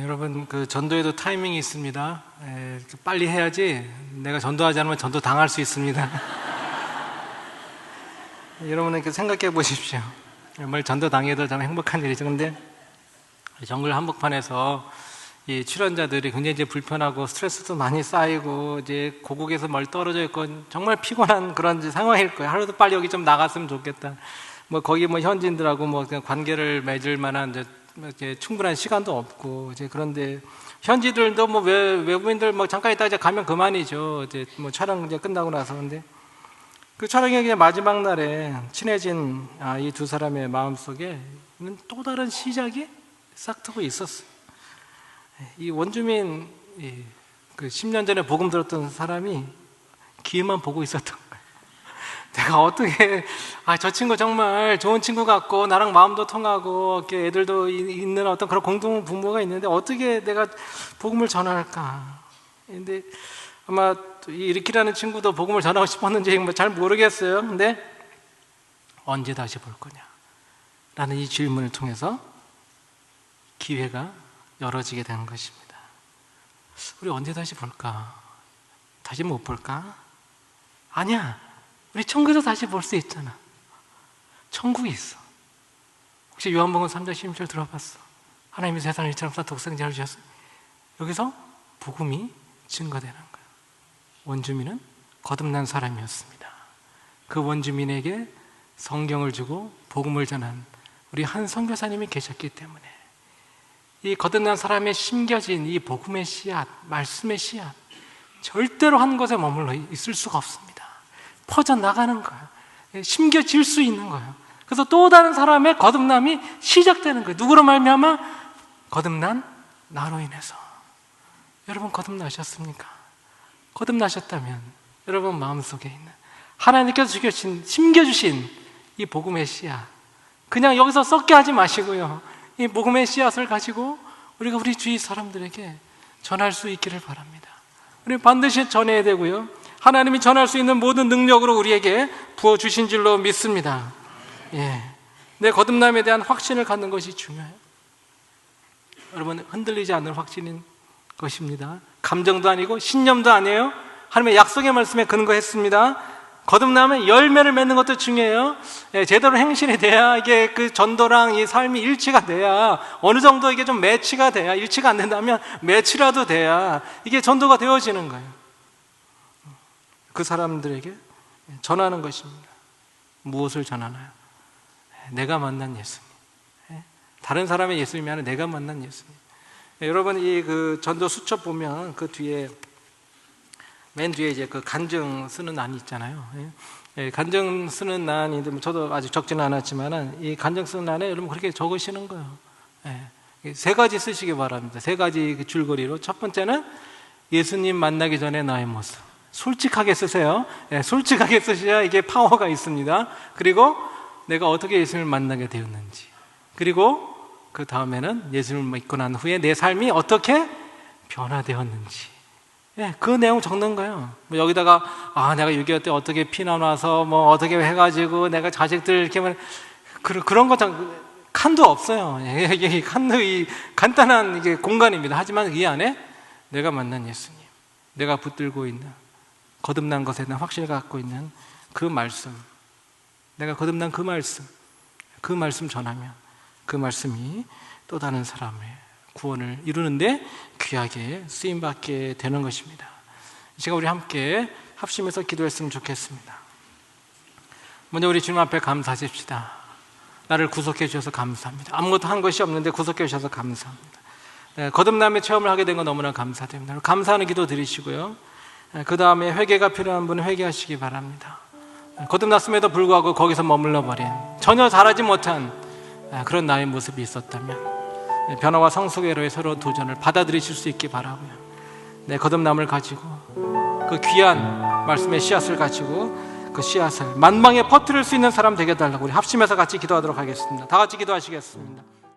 여러분 그 전도에도 타이밍이 있습니다. 빨리 해야지 내가 전도하지 않으면 전도 당할 수 있습니다. 여러분 이렇게 생각해 보십시오. 정말 전도 당해도 참 행복한 일이죠. 근데 정글 한복판에서 이 출연자들이 굉장히 이제 불편하고 스트레스도 많이 쌓이고 이제 고국에서 멀리 떨어져 있고 정말 피곤한 그런 상황일 거예요. 하루도 빨리 여기 좀 나갔으면 좋겠다. 뭐 거기 뭐 현지인들하고 뭐 그냥 관계를 맺을 만한 이제 충분한 시간도 없고 이제 그런데 현지들도 뭐 외국인들 뭐 잠깐 있다 이제 가면 그만이죠. 이제 뭐 촬영 이제 끝나고 나서. 근데 그 촬영의 그냥 마지막 날에 친해진 이 두 사람의 마음속에 또 다른 시작이 싹 트고 있었어요. 이 원주민 그 10년 전에 복음 들었던 사람이 귀에만 보고 있었던 거예요. 내가 어떻게 저 친구 정말 좋은 친구 같고 나랑 마음도 통하고 이렇게 애들도 있는 어떤 그런 공동 부모가 있는데 어떻게 내가 복음을 전할까? 근데 아마 이 리키라는 친구도 복음을 전하고 싶었는지 잘 모르겠어요. 근데 언제 다시 볼 거냐? 라는 이 질문을 통해서 기회가 열어지게 되는 것입니다. 우리 언제 다시 볼까? 다시 못 볼까? 아니야. 우리 천국에서 다시 볼 수 있잖아. 천국이 있어. 혹시 요한복음 3장 16절 들어봤어? 하나님이 세상을 이처럼 독생자를 주셨어. 여기서 복음이 증거되는 거예요. 원주민은 거듭난 사람이었습니다. 그 원주민에게 성경을 주고 복음을 전한 우리 한 선교사님이 계셨기 때문에 이 거듭난 사람의 심겨진 이 복음의 씨앗, 말씀의 씨앗 절대로 한 곳에 머물러 있을 수가 없습니다. 퍼져나가는 거예요. 심겨질 수 있는 거예요. 그래서 또 다른 사람의 거듭남이 시작되는 거예요. 누구로 말미암아? 거듭난 나로 인해서. 여러분 거듭나셨습니까? 거듭나셨다면 여러분 마음속에 있는 하나님께서 심겨주신 이 복음의 씨앗 그냥 여기서 썩게 하지 마시고요, 이 복음의 씨앗을 가지고 우리가 우리 주위 사람들에게 전할 수 있기를 바랍니다. 우리 반드시 전해야 되고요, 하나님이 전할 수 있는 모든 능력으로 우리에게 부어주신 줄로 믿습니다. 내 거듭남에 대한 확신을 갖는 것이 중요해요. 여러분 흔들리지 않는 확신인 것입니다. 감정도 아니고 신념도 아니에요. 하나님의 약속의 말씀에 근거했습니다. 거듭남은 열매를 맺는 것도 중요해요. 제대로 행실이 돼야 이게 그 전도랑 이 삶이 일치가 돼야, 어느 정도 이게 좀 매치가 돼야, 일치가 안 된다면 매치라도 돼야 이게 전도가 되어지는 거예요. 그 사람들에게 전하는 것입니다. 무엇을 전하나요? 내가 만난 예수님. 다른 사람의 예수님이 아니라 내가 만난 예수님. 여러분 이 그 전도 수첩 보면 그 뒤에 맨 뒤에 이제 그 간증 쓰는 난이 있잖아요. 간증 쓰는 난인데 저도 아직 적지는 않았지만은 이 간증 쓰는 난에 여러분 그렇게 적으시는 거예요. 세 가지 쓰시기 바랍니다. 세 가지 줄거리로. 첫 번째는 예수님 만나기 전에 나의 모습. 솔직하게 쓰세요. 솔직하게 쓰셔야 이게 파워가 있습니다. 그리고 내가 어떻게 예수님을 만나게 되었는지, 그리고 그 다음에는 예수님을 믿고 난 후에 내 삶이 어떻게 변화되었는지, 그 내용 적는 거예요. 뭐 여기다가 내가 6.25 때 어떻게 피난 와서 뭐 어떻게 해가지고 내가 자식들 이렇게 뭐 그런 거 칸도 없어요. 이게 칸도 이 간단한 이게 공간입니다. 하지만 이 안에 내가 만난 예수님, 내가 붙들고 있는 거듭난 것에 대한 확신을 갖고 있는 그 말씀, 내가 거듭난 그 말씀 전하면 그 말씀이 또 다른 사람의 구원을 이루는데 귀하게 쓰임받게 되는 것입니다. 제가 우리 함께 합심해서 기도했으면 좋겠습니다. 먼저 우리 주님 앞에 감사하십시다. 나를 구속해 주셔서 감사합니다. 아무것도 한 것이 없는데 구속해 주셔서 감사합니다. 거듭남의 체험을 하게 된 건 너무나 감사드립니다. 감사하는 기도 드리시고요, 그 다음에 회개가 필요한 분은 회개하시기 바랍니다. 거듭났음에도 불구하고 거기서 머물러 버린, 전혀 잘하지 못한 그런 나의 모습이 있었다면 변화와 성숙회로의 새로운 도전을 받아들이실 수 있기 바라고요. 내 거듭남을 가지고 그 귀한 말씀의 씨앗을 가지고 그 씨앗을 만방에 퍼뜨릴 수 있는 사람 되게 해달라고 우리 합심해서 같이 기도하도록 하겠습니다. 다 같이 기도하시겠습니다.